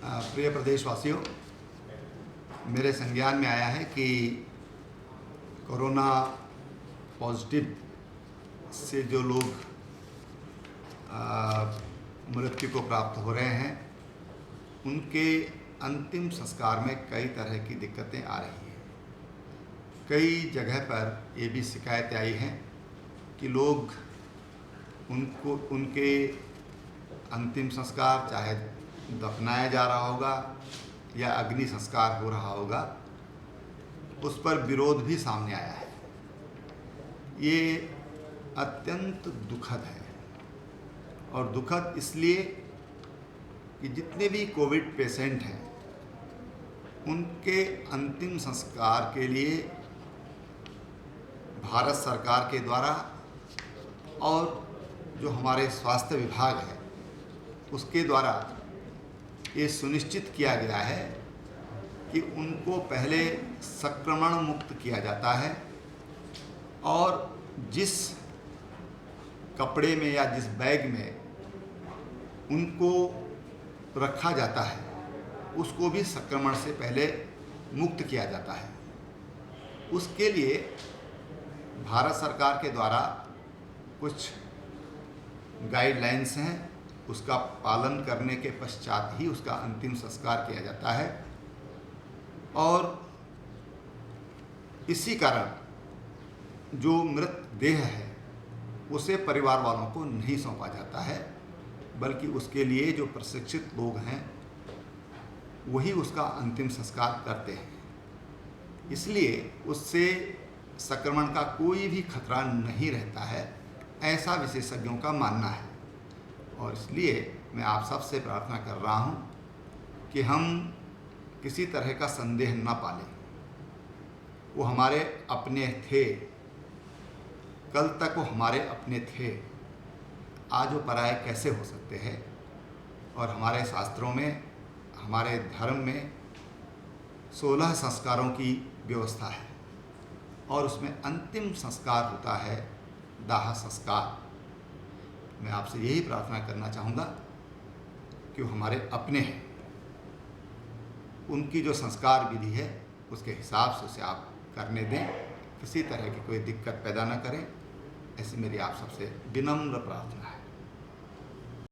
प्रिय प्रदेशवासियों, मेरे संज्ञान में आया है कि कोरोना पॉजिटिव से जो लोग मृत्यु को प्राप्त हो रहे हैं, उनके अंतिम संस्कार में कई तरह की दिक्कतें आ रही हैं। कई जगह पर ये भी शिकायतें आई हैं कि लोग उनके अंतिम संस्कार, चाहे दफनाया जा रहा होगा या अग्नि संस्कार हो रहा होगा, उस पर विरोध भी सामने आया है। ये अत्यंत दुखद है, और दुखद इसलिए कि जितने भी कोविड पेशेंट हैं, उनके अंतिम संस्कार के लिए भारत सरकार के द्वारा और जो हमारे स्वास्थ्य विभाग है उसके द्वारा ये सुनिश्चित किया गया है कि उनको पहले संक्रमण मुक्त किया जाता है, और जिस कपड़े में या जिस बैग में उनको रखा जाता है उसको भी संक्रमण से पहले मुक्त किया जाता है। उसके लिए भारत सरकार के द्वारा कुछ गाइडलाइंस हैं, उसका पालन करने के पश्चात ही उसका अंतिम संस्कार किया जाता है। और इसी कारण जो मृत देह है उसे परिवार वालों को नहीं सौंपा जाता है, बल्कि उसके लिए जो प्रशिक्षित लोग हैं वही उसका अंतिम संस्कार करते हैं। इसलिए उससे संक्रमण का कोई भी खतरा नहीं रहता है, ऐसा विशेषज्ञों का मानना है। और इसलिए मैं आप सबसे प्रार्थना कर रहा हूं कि हम किसी तरह का संदेह न पालें। वो हमारे अपने थे, कल तक वो हमारे अपने थे, आज वो पराये कैसे हो सकते हैं। और हमारे शास्त्रों में, हमारे धर्म में 16 संस्कारों की व्यवस्था है, और उसमें अंतिम संस्कार होता है दाह संस्कार। मैं आपसे यही प्रार्थना करना चाहूँगा कि वो हमारे अपने हैं, उनकी जो संस्कार विधि है उसके हिसाब से उसे आप करने दें, किसी तरह की कोई दिक्कत पैदा न करें। ऐसी मेरी आप सबसे विनम्र प्रार्थना है।